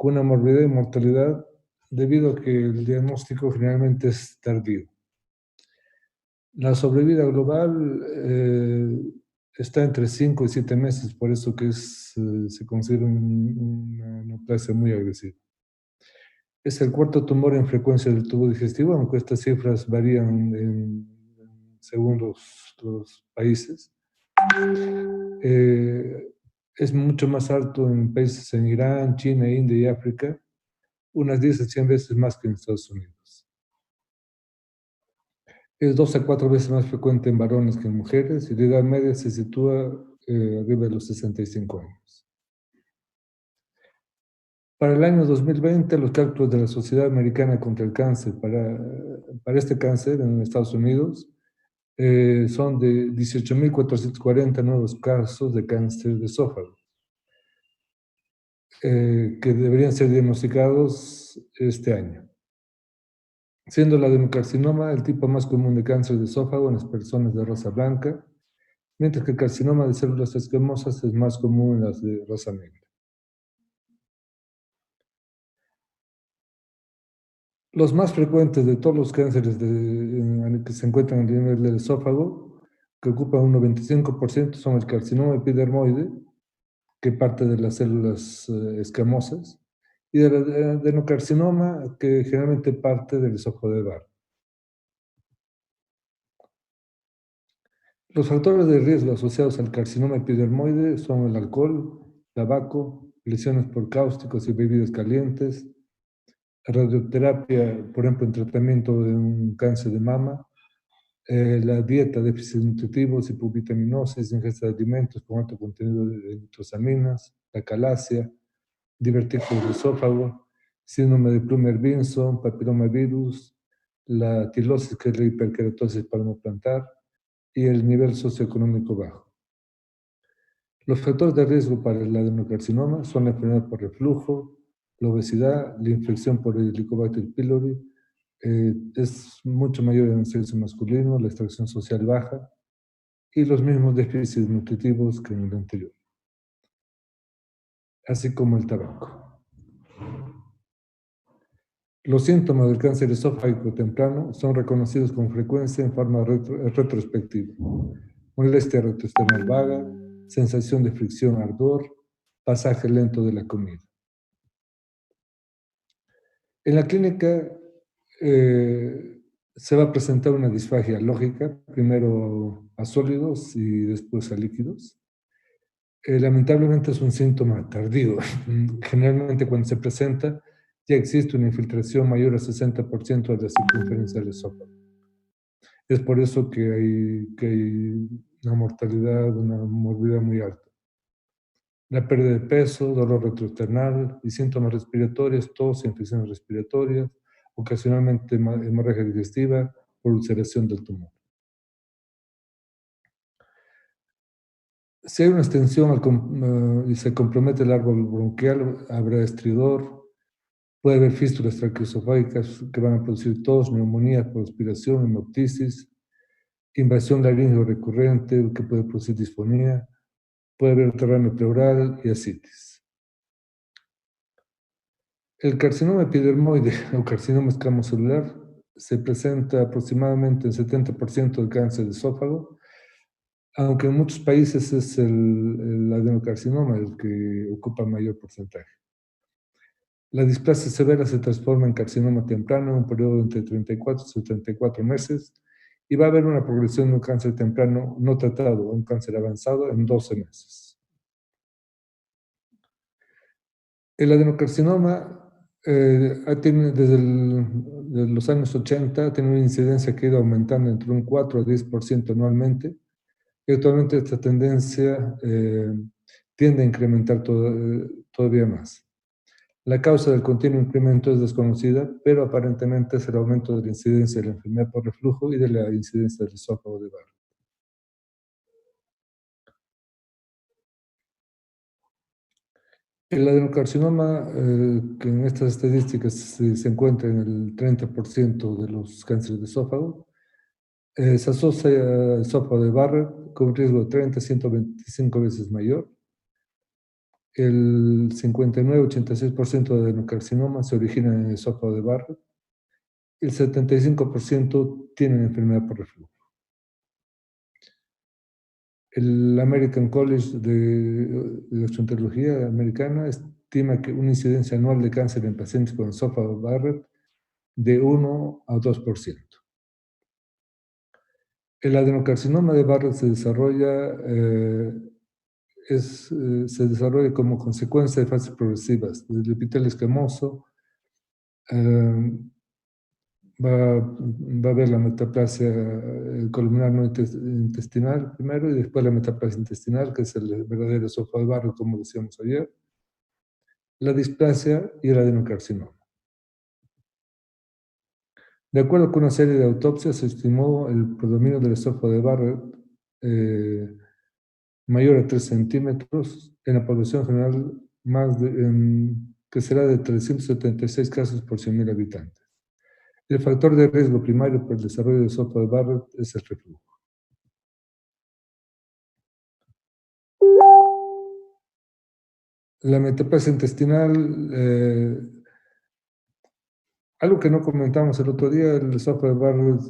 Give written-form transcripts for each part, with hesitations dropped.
con una morbidez y mortalidad debido a que el diagnóstico generalmente es tardío. La sobrevida global está entre 5 y 7 meses, por eso que se considera una neoplasia muy agresiva. Es el cuarto tumor en frecuencia del tubo digestivo, aunque estas cifras varían según los países. Es mucho más alto en países en Irán, China, India y África, unas 10 a 100 veces más que en Estados Unidos. Es 2 a 4 veces más frecuente en varones que en mujeres y la edad media se sitúa arriba de los 65 años. Para el año 2020, los cálculos de la Sociedad Americana contra el Cáncer para este cáncer en Estados Unidos son de 18.440 nuevos casos de cáncer de esófago, que deberían ser diagnosticados este año, siendo el adenocarcinoma el tipo más común de cáncer de esófago en las personas de raza blanca, mientras que el carcinoma de células escamosas es más común en las de raza negra. Los más frecuentes de todos los cánceres que se encuentran a nivel del esófago, que ocupan un 95%, son el carcinoma epidermoide, que parte de las células escamosas, y del adenocarcinoma, que generalmente parte del esófago de Barr. Los factores de riesgo asociados al carcinoma epidermoide son el alcohol, tabaco, lesiones por cáusticos y bebidas calientes, radioterapia, por ejemplo, en tratamiento de un cáncer de mama, la dieta, déficits nutritivos, hipovitaminosis, ingesta de alimentos con alto contenido de nitrosaminas, la calasia, divertículos del esófago, síndrome de Plummer-Vinson, papilomavirus, la tilosis, que es la hiperkeratosis palmoplantar, y el nivel socioeconómico bajo. Los factores de riesgo para el adenocarcinoma son la enfermedad por reflujo, la obesidad, la infección por el Helicobacter pylori, es mucho mayor en el sexo masculino, la extracción social baja y los mismos déficits nutritivos que en el anterior, así como el tabaco. Los síntomas del cáncer esofágico temprano son reconocidos con frecuencia en forma retrospectiva. Molestia retroesternal vaga, sensación de fricción, ardor, pasaje lento de la comida. En la clínica se va a presentar una disfagia lógica, primero a sólidos y después a líquidos. Lamentablemente es un síntoma tardío. Generalmente cuando se presenta ya existe una infiltración mayor al 60% de la circunferencia del esófago. Es por eso que hay una mortalidad, una morbidad muy alta. La pérdida de peso, dolor retroesternal y síntomas respiratorios, tos, infecciones respiratorias, ocasionalmente hemorragia digestiva por ulceración del tumor. Si hay una extensión y se compromete el árbol bronquial, habrá estridor, puede haber fístulas traqueosofágicas que van a producir tos, neumonía por aspiración, hemoptisis, invasión laríngeo recurrente que puede producir disfonía, puede haber derrame pleural y ascitis. El carcinoma epidermoide o carcinoma escamocelular se presenta aproximadamente en 70% del cáncer de esófago, aunque en muchos países es el adenocarcinoma el que ocupa mayor porcentaje. La displasia severa se transforma en carcinoma temprano en un periodo entre 34 y 74 meses y va a haber una progresión de un cáncer temprano no tratado, un cáncer avanzado en 12 meses. El adenocarcinoma desde los años 80 tiene una incidencia que ha ido aumentando entre un 4 a 10% anualmente y actualmente esta tendencia tiende a incrementar todavía más. La causa del continuo incremento es desconocida, pero aparentemente es el aumento de la incidencia de la enfermedad por reflujo y de la incidencia del esófago de Barr. El adenocarcinoma, que en estas estadísticas se encuentra en el 30% de los cánceres de esófago, se asocia al esófago de Barrett con un riesgo de 30 a 125 veces mayor. El 59-86% de adenocarcinoma se origina en el esófago de Barrett. El 75% tienen enfermedad por reflujo. El American College de Gastroenterología americana estima que una incidencia anual de cáncer en pacientes con esófago de Barrett de 1 a 2%. El adenocarcinoma de Barrett se desarrolla como consecuencia de fases progresivas del epitelio escamoso. Va a haber la metaplasia columnar no intestinal primero y después la metaplasia intestinal, que es el verdadero esófago de Barrett, como decíamos ayer, la displasia y el adenocarcinoma. De acuerdo con una serie de autopsias, se estimó el predominio del esófago de Barrett mayor a 3 centímetros en la población general, que será de 376 casos por 100.000 habitantes. El factor de riesgo primario para el desarrollo de esófago de Barrett es el reflujo. La metaplasia intestinal, algo que no comentamos el otro día, el esófago de Barrett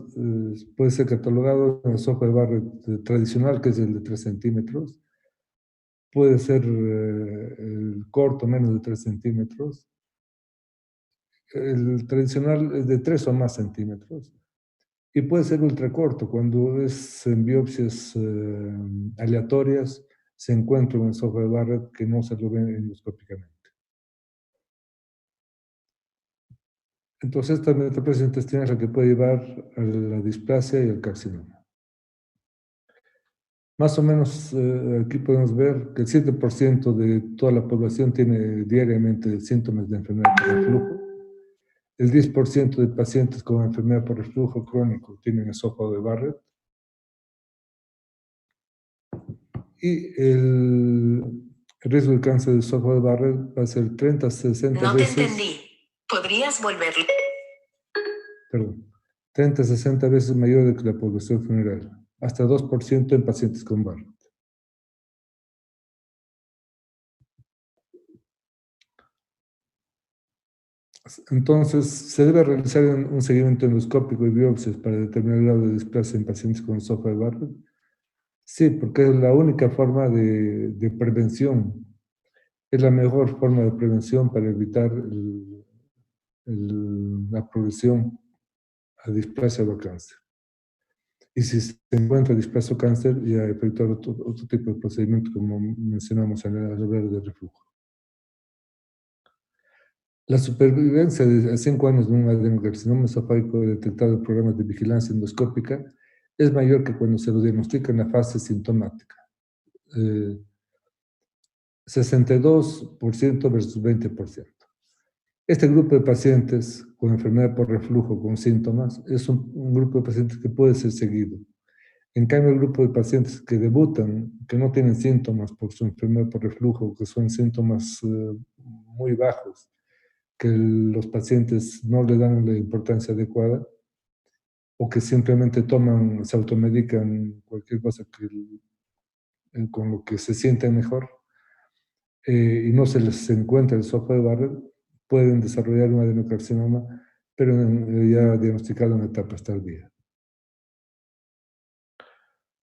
puede ser catalogado en el esófago de Barrett tradicional, que es el de 3 centímetros. Puede ser el corto, menos de 3 centímetros. El tradicional es de 3 o más centímetros. Y puede ser ultracorto, cuando es en biopsias aleatorias, se encuentra un esófago de Barrett que no se lo ve endoscópicamente. Entonces, esta metaplasia intestinal es la que puede llevar a la displasia y al carcinoma. Más o menos aquí podemos ver que el 7% de toda la población tiene diariamente síntomas de enfermedad por reflujo. El 10% de pacientes con enfermedad por reflujo crónico tienen esófago de Barrett. Y el riesgo de cáncer de esófago de Barrett va a ser 30 a 60 veces. No te entendí. ¿Podrías volverlo? Perdón. 30 a 60 veces mayor de que la población general. Hasta 2% en pacientes con Barrett. Entonces, ¿se debe realizar un seguimiento endoscópico y biopsias para determinar el grado de displasia en pacientes con esófago de Barrett? Sí, porque es la única forma de prevención. Es la mejor forma de prevención para evitar la progresión a displasia o a cáncer. Y si se encuentra displasia o cáncer, ya efectuar otro tipo de procedimiento, como mencionamos al hablar de reflujo. La supervivencia de 5 años de un adenocarcinoma esofágico detectado en programas de vigilancia endoscópica es mayor que cuando se lo diagnostica en la fase sintomática. 62% versus 20%. Este grupo de pacientes con enfermedad por reflujo con síntomas es un grupo de pacientes que puede ser seguido. En cambio, el grupo de pacientes que debutan, que no tienen síntomas por su enfermedad por reflujo, que son síntomas muy bajos, que los pacientes no le dan la importancia adecuada, o que simplemente se automedican cualquier cosa con lo que se sienten mejor, y no se les encuentra el esófago de Barrett, pueden desarrollar un adenocarcinoma, pero ya diagnosticado en etapas tardías.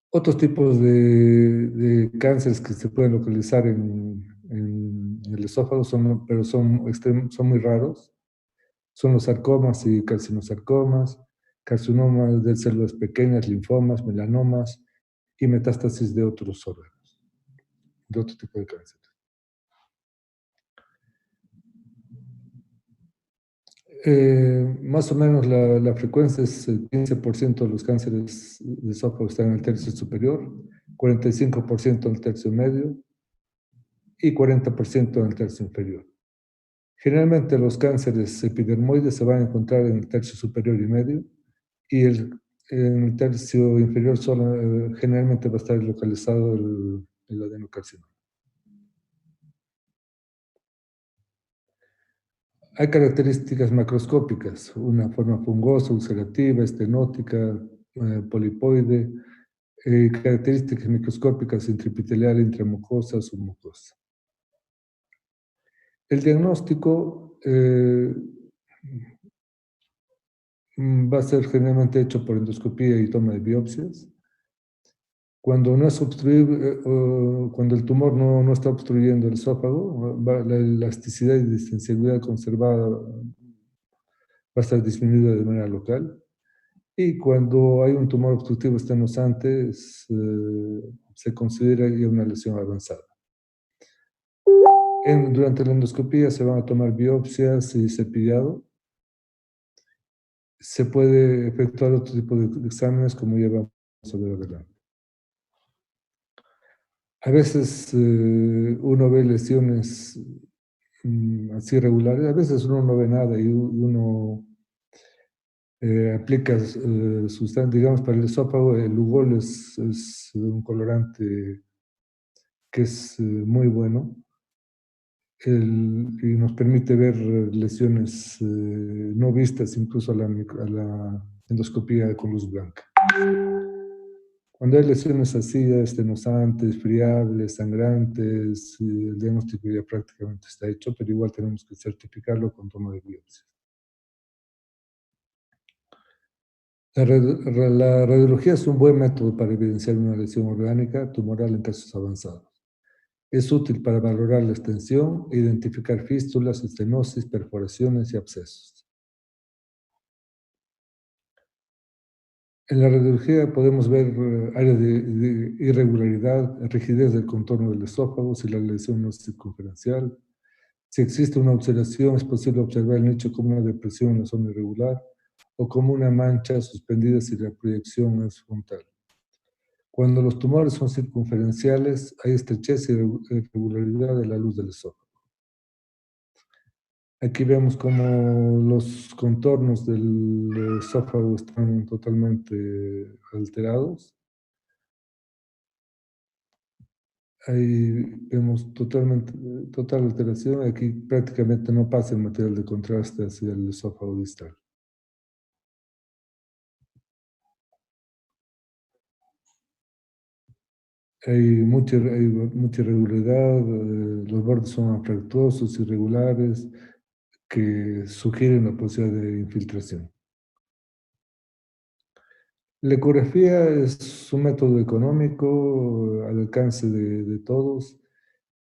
Otros tipos de cánceres que se pueden localizar en el esófago, pero son muy raros, son los sarcomas y carcinosarcomas, carcinomas de células pequeñas, linfomas, melanomas y metástasis de otros órganos, de otro tipo de cáncer. Más o menos la frecuencia es el 15% de los cánceres de esófago están en el tercio superior, 45% en el tercio medio y 40% en el tercio inferior. Generalmente los cánceres epidermoides se van a encontrar en el tercio superior y medio, y en el tercio inferior generalmente va a estar localizado el adenocarcinoma. Hay características macroscópicas, una forma fungosa, ulcerativa, estenótica, polipoide, características microscópicas intraepitelial, intramucosa, submucosa. El diagnóstico va a ser generalmente hecho por endoscopía y toma de biopsias. Cuando no es obstruible, cuando el tumor no está obstruyendo el esófago, la elasticidad y distensibilidad conservada va a estar disminuida de manera local. Y cuando hay un tumor obstructivo estenosante, se considera ya una lesión avanzada. Durante la endoscopía se van a tomar biopsias y cepillado. Se puede efectuar otro tipo de exámenes como ya vamos a ver adelante. A veces uno ve lesiones así regulares, a veces uno no ve nada y uno aplica sustancias, digamos, para el esófago. El Lugol es un colorante que es muy bueno y nos permite ver lesiones no vistas incluso a la endoscopía con luz blanca. Cuando hay lesiones así, estenosantes, friables, sangrantes, el diagnóstico ya prácticamente está hecho, pero igual tenemos que certificarlo con toma de biopsia. La radiología es un buen método para evidenciar una lesión orgánica tumoral en casos avanzados. Es útil para valorar la extensión e identificar fístulas, estenosis, perforaciones y abscesos. En la radiología podemos ver áreas de irregularidad, rigidez del contorno del esófago, si la lesión no es circunferencial. Si existe una ulceración, es posible observar el nicho como una depresión en la zona irregular o como una mancha suspendida si la proyección es frontal. Cuando los tumores son circunferenciales, hay estrechez y irregularidad de la luz del esófago. Aquí vemos cómo los contornos del esófago están totalmente alterados. Ahí vemos total alteración. Aquí prácticamente no pasa el material de contraste hacia el esófago distal. Hay mucha irregularidad, los bordes son anfractuosos, irregulares, que sugieren la posibilidad de infiltración. La ecografía es un método económico al alcance de todos,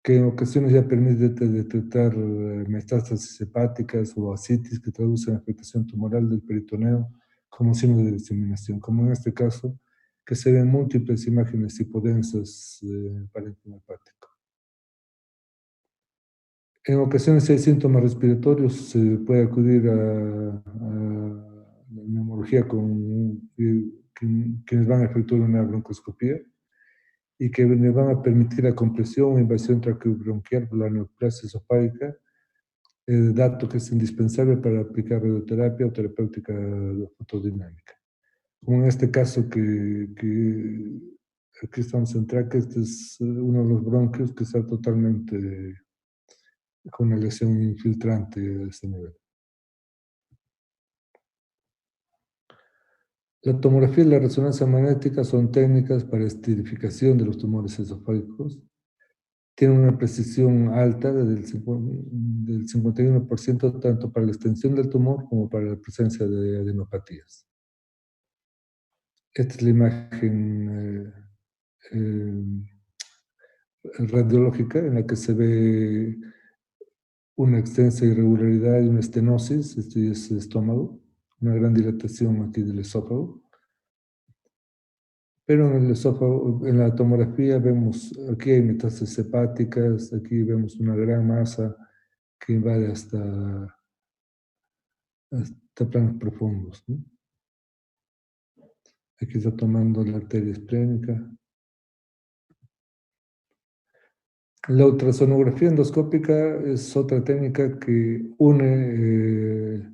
que en ocasiones ya permite detectar metástasis hepáticas o ascitis que traducen afectación tumoral del peritoneo como signo de diseminación, como en este caso, que se ven múltiples imágenes hipodensas del parénquima hepático. En ocasiones, si hay síntomas respiratorios, se puede acudir a la neumología con quienes van a efectuar una broncoscopía y que le van a permitir la compresión o invasión traqueobronquial por la neoplasia esofágica, dato que es indispensable para aplicar radioterapia o terapéutica fotodinámica. Como en este caso que aquí estamos en tráquea, este es uno de los bronquios que está totalmente con una lesión infiltrante a este nivel. La tomografía y la resonancia magnética son técnicas para estudificación de los tumores esofágicos. Tienen una precisión alta del 51% tanto para la extensión del tumor como para la presencia de adenopatías. Esta es la imagen radiológica en la que se ve una extensa irregularidad y una estenosis, este es el estómago, una gran dilatación aquí del esófago. Pero en el esófago, en la tomografía vemos, aquí hay metástasis hepáticas, aquí vemos una gran masa que invade hasta planos profundos, ¿no? Aquí está tomando la arteria esplénica. La ultrasonografía endoscópica es otra técnica que une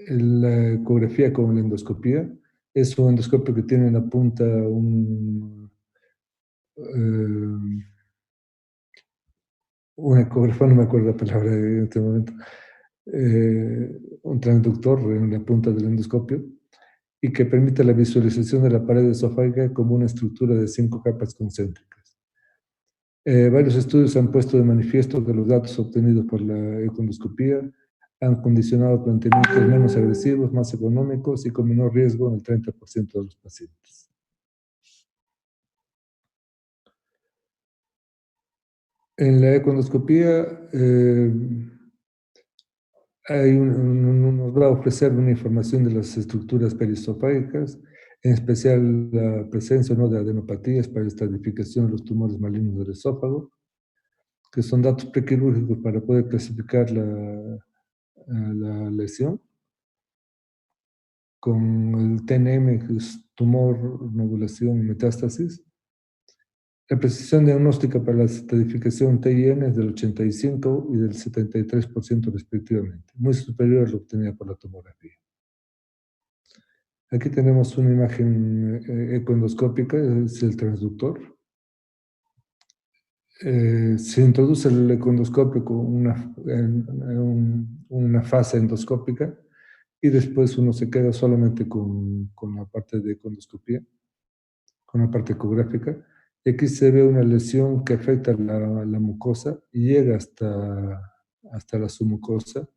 la ecografía con la endoscopía. Es un endoscopio que tiene en la punta un ecógrafo, no me acuerdo la palabra en este momento, un transductor en la punta del endoscopio y que permite la visualización de la pared esofágica como una estructura de 5 capas concéntricas. Varios estudios han puesto de manifiesto que los datos obtenidos por la econdoscopía han condicionado planteamientos menos agresivos, más económicos y con menor riesgo en el 30% de los pacientes. En la econdoscopía nos va a ofrecer una información de las estructuras periesofágicas, en especial la presencia o no de adenopatías para la estratificación de los tumores malignos del esófago, que son datos prequirúrgicos para poder clasificar la lesión, con el TNM, que es tumor, nodulación y metástasis. La precisión diagnóstica para la estratificación TIN es del 85 y del 73% respectivamente, muy superior a lo obtenida por la tomografía. Aquí tenemos una imagen ecoendoscópica, es el transductor. Se introduce el ecoendoscopio con una fase endoscópica y después uno se queda solamente con la parte de ecoendoscopía, con la parte ecográfica. Y aquí se ve una lesión que afecta la mucosa y llega hasta la submucosa,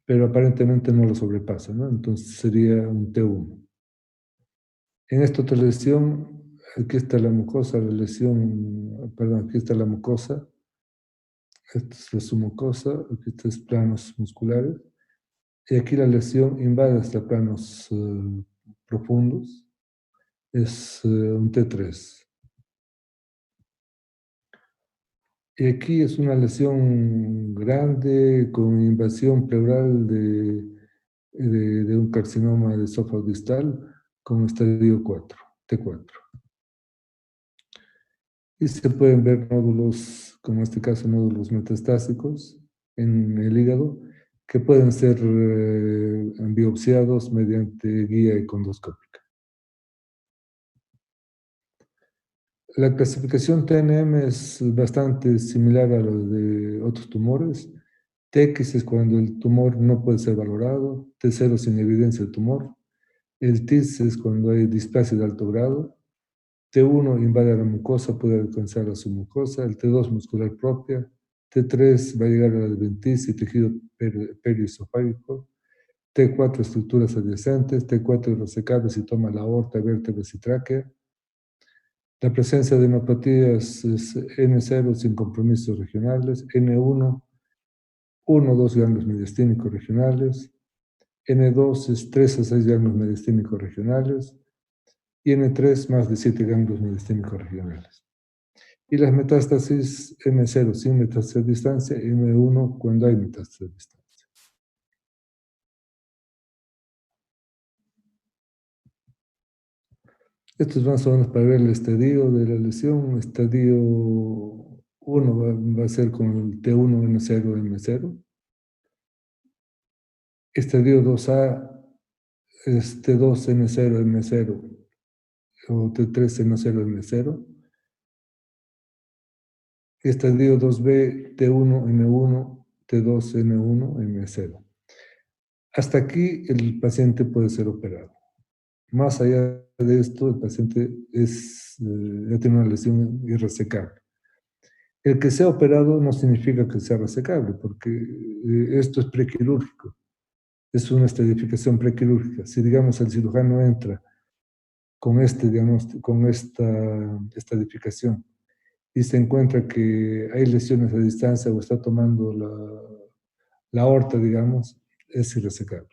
pero aparentemente no lo sobrepasa, ¿no? Entonces sería un T1. En esta otra lesión, aquí está la mucosa, aquí está la mucosa, esta es la submucosa, aquí están planos musculares, y aquí la lesión invade hasta planos profundos, es un T3. Y aquí es una lesión grande con invasión pleural de un carcinoma de esófago distal con estadio 4, T4. Y se pueden ver nódulos, como en este caso nódulos metastásicos en el hígado, que pueden ser biopsiados mediante guía econdoscópica. La clasificación TNM es bastante similar a la de otros tumores. TX es cuando el tumor no puede ser valorado, T0 sin evidencia de tumor, el TIS es cuando hay displasia de alto grado, T1 invade la mucosa, puede alcanzar a su mucosa, el T2 muscular propia, T3 va a llegar a la adventicia y tejido periesofágico, T4 estructuras adyacentes, T4 irresecable si toma la aorta, vértebras y tráquea. La presencia de hematopatías es N0 sin compromisos regionales, N1, 1 o 2 ganglios mediastínicos regionales, N2 es 3 a 6 ganglios mediastínicos regionales, y N3 más de 7 ganglios mediastínicos regionales. Y las metástasis M0 sin metástasis a distancia, M1 cuando hay metástasis a distancia. Esto es más o menos para ver el estadio de la lesión. Estadio 1 va a ser con el T1 N0 M0. Estadio 2A es T2 N0 M0 o T3 N0 M0. Estadio 2B, T1 M1, T2 N1 M0. Hasta aquí el paciente puede ser operado. Más allá de esto, el paciente ya tiene una lesión irresecable. El que sea operado no significa que sea resecable, porque esto es prequirúrgico. Es una estratificación prequirúrgica. Si, digamos, el cirujano entra con este diagnóstico, con esta estratificación, y se encuentra que hay lesiones a distancia o está tomando la aorta, digamos, es irresecable.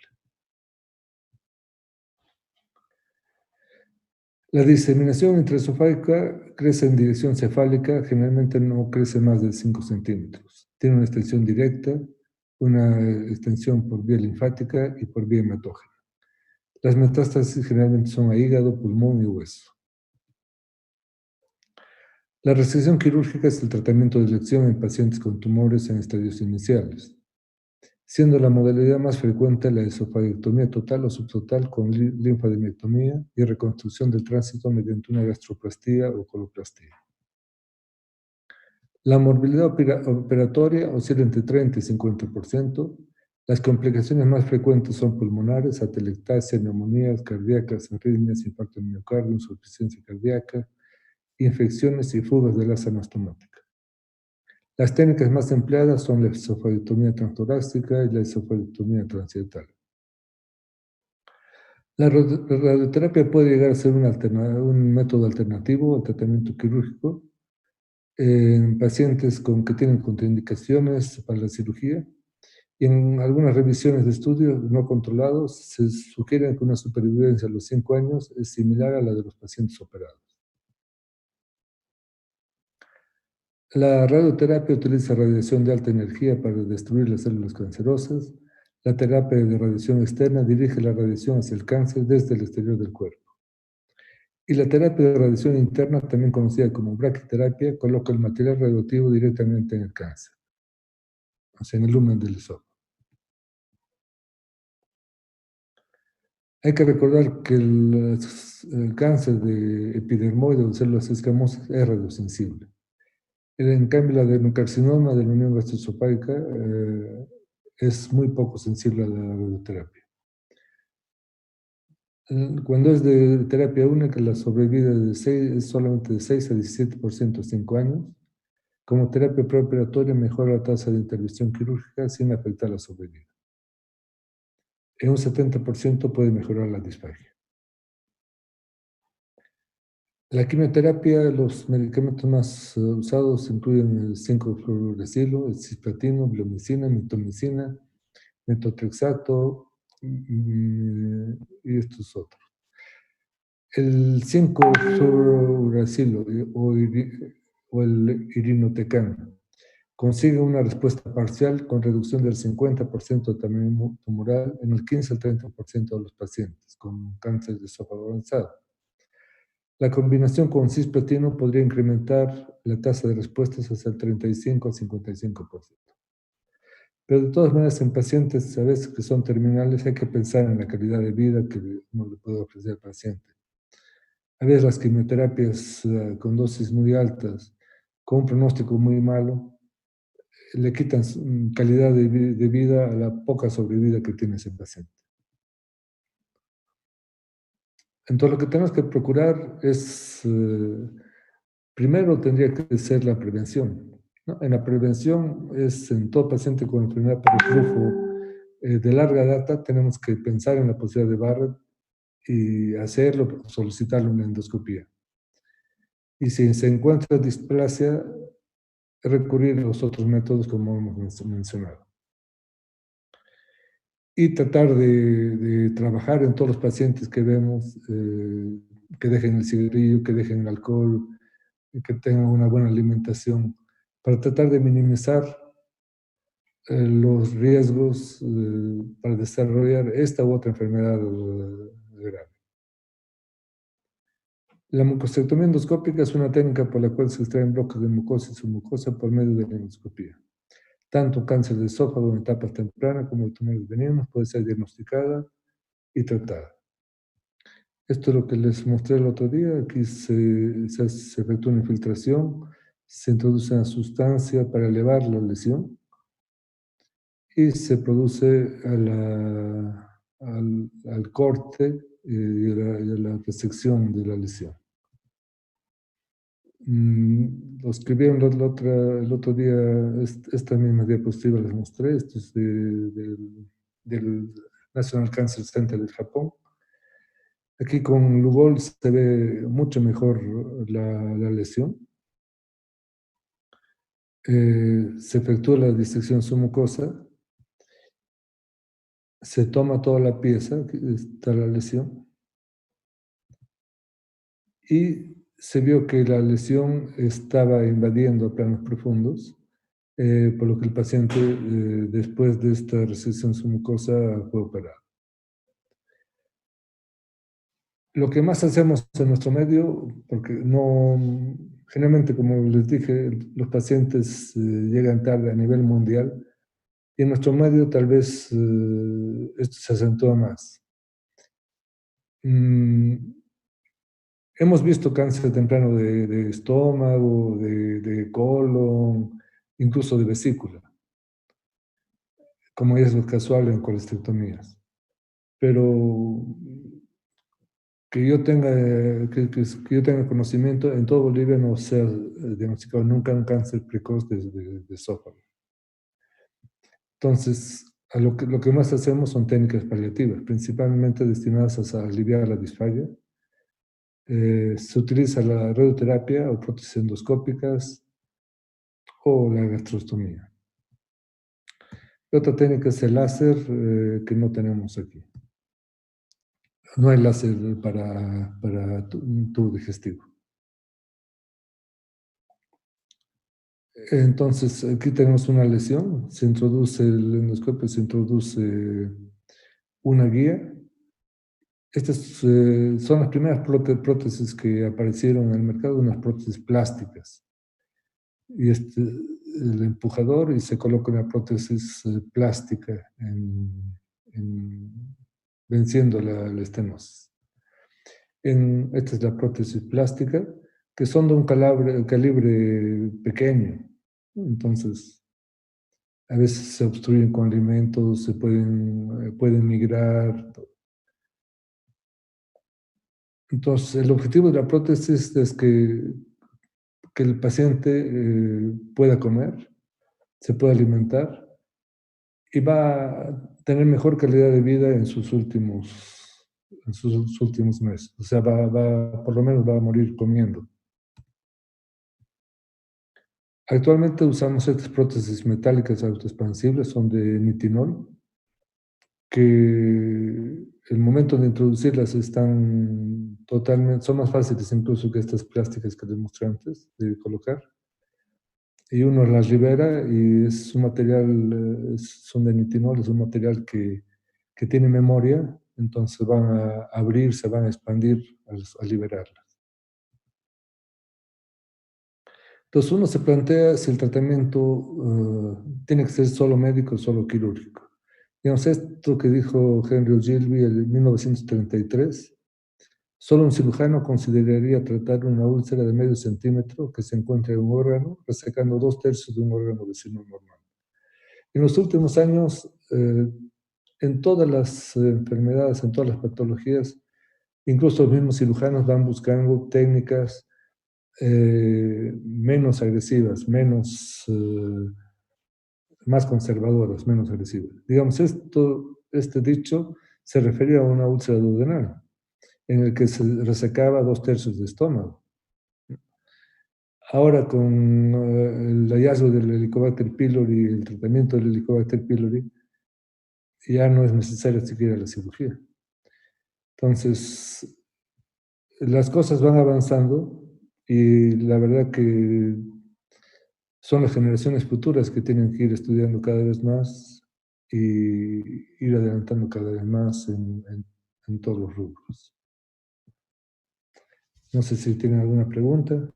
La diseminación intraesofágica crece en dirección cefálica, generalmente no crece más de 5 centímetros. Tiene una extensión directa, una extensión por vía linfática y por vía hematógena. Las metástasis generalmente son a hígado, pulmón y hueso. La resección quirúrgica es el tratamiento de elección en pacientes con tumores en estadios iniciales, siendo la modalidad más frecuente la esofagectomía total o subtotal con linfadenectomía y reconstrucción del tránsito mediante una gastroplastía o coloplastía. La morbilidad operatoria oscila entre 30 y 50%. Las complicaciones más frecuentes son pulmonares, atelectasia, neumonías cardíacas, arritmias, infarto de miocardio, insuficiencia cardíaca infecciones y fugas del asa anastomática. Las técnicas más empleadas son la esofagiectomía transtorácica y la esofagiectomía transietal. La radioterapia puede llegar a ser un método alternativo al tratamiento quirúrgico en pacientes que tienen contraindicaciones para la cirugía, y en algunas revisiones de estudios no controlados se sugiere que una supervivencia a los 5 años es similar a la de los pacientes operados. La radioterapia utiliza radiación de alta energía para destruir las células cancerosas. La terapia de radiación externa dirige la radiación hacia el cáncer desde el exterior del cuerpo. Y la terapia de radiación interna, también conocida como braquiterapia, coloca el material radioactivo directamente en el cáncer, o sea, en el lumen del esófago. Hay que recordar que el cáncer de epidermoide o células escamosas es radiosensible. En cambio, la adenocarcinoma de la unión gastroesofágica es muy poco sensible a la radioterapia. Cuando es de terapia única, la sobrevida es solamente de 6 a 17% a 5 años. Como terapia preoperatoria mejora la tasa de intervención quirúrgica sin afectar la sobrevida. En un 70% puede mejorar la disfagia. La quimioterapia, los medicamentos más usados incluyen el 5-fluorouracilo, el cisplatino, bleomicina, mitomicina, metotrexato y estos otros. El 5-fluorouracilo o el irinotecan consigue una respuesta parcial con reducción del 50% de tamaño tumoral en el 15 al 30% de los pacientes con cáncer de esófago avanzado. La combinación con cisplatino podría incrementar la tasa de respuestas hasta el 35 al 55%. Pero de todas maneras, en pacientes a veces que son terminales hay que pensar en la calidad de vida que uno le puede ofrecer al paciente. A veces las quimioterapias con dosis muy altas, con un pronóstico muy malo, le quitan calidad de vida a la poca sobrevida que tiene ese paciente. Entonces lo que tenemos que procurar es, primero tendría que ser la prevención, ¿no? En la prevención es en todo paciente con enfermedad por reflujo de larga data, tenemos que pensar en la posibilidad de Barrett y hacerlo, solicitarle una endoscopía. Y si se encuentra displasia, recurrir a los otros métodos como hemos mencionado. Y tratar de trabajar en todos los pacientes que vemos, que dejen el cigarrillo, que dejen el alcohol, que tengan una buena alimentación, para tratar de minimizar los riesgos para desarrollar esta u otra enfermedad grave. La mucostectomía endoscópica es una técnica por la cual se extraen bloques de mucosa y submucosa por medio de la endoscopía. Tanto cáncer de esófago en etapas tempranas como de tumores benignos puede ser diagnosticada y tratada. Esto es lo que les mostré el otro día. Aquí se efectúa una infiltración, se introduce una sustancia para elevar la lesión y se produce al corte y a la resección de la lesión. Lo escribieron el otro día, esta misma diapositiva les mostré. Esto es del National Cancer Center de Japón. Aquí con Lugol se ve mucho mejor la lesión. Se efectúa la disección submucosa, se toma toda la pieza, aquí está la lesión, y se vio que la lesión estaba invadiendo planos profundos, por lo que el paciente, después de esta resección submucosa, fue operado. Lo que más hacemos en nuestro medio, porque generalmente, como les dije, los pacientes llegan tarde a nivel mundial, y en nuestro medio tal vez esto se acentúa más. Hemos visto cáncer temprano de estómago, de colon, incluso de vesícula, como es lo casual en colestectomías. Pero que yo tenga, que yo tenga conocimiento, en todo Bolivia no se ha diagnosticado nunca un cáncer precoz de esófago. Entonces, lo que más hacemos son técnicas paliativas, principalmente destinadas a aliviar la disfagia. Se utiliza la radioterapia o prótesis endoscópicas o la gastrostomía. Otra técnica es el láser, que no tenemos aquí. No hay láser para un tubo digestivo. Entonces, aquí tenemos una lesión, se introduce el endoscopio, se introduce una guía. Estas son las primeras prótesis que aparecieron en el mercado, unas prótesis plásticas. Y el empujador y se coloca una prótesis plástica venciendo la estenosis. Esta es la prótesis plástica, que son de un calibre pequeño. Entonces, a veces se obstruyen con alimentos, pueden migrar. Entonces, el objetivo de la prótesis es que el paciente pueda comer, se pueda alimentar y va a tener mejor calidad de vida en sus últimos meses. O sea, por lo menos va a morir comiendo. Actualmente usamos estas prótesis metálicas autoexpansibles, son de nitinol, que el momento de introducirlas son más fáciles incluso que estas plásticas que les mostré antes de colocar. Y uno las libera y es un material, son de nitinol, es un material que tiene memoria, entonces van a abrir, se van a expandir al liberarlas. Entonces uno se plantea si el tratamiento tiene que ser solo médico o solo quirúrgico. Digamos, esto que dijo Henry Ogilvy en 1933, solo un cirujano consideraría tratar una úlcera de medio centímetro que se encuentra en un órgano, resecando 2/3 de un órgano vecino normal. En los últimos años, en todas las enfermedades, en todas las patologías, incluso los mismos cirujanos van buscando técnicas menos agresivas, más conservadoras, menos agresivas. Digamos, este dicho se refería a una úlcera duodenal, en el que se resecaba 2/3 de estómago. Ahora, con el hallazgo del Helicobacter pylori, el tratamiento del Helicobacter pylori, ya no es necesaria siquiera la cirugía. Entonces, las cosas van avanzando y la verdad que son las generaciones futuras que tienen que ir estudiando cada vez más y ir adelantando cada vez más en todos los rubros. No sé si tienen alguna pregunta.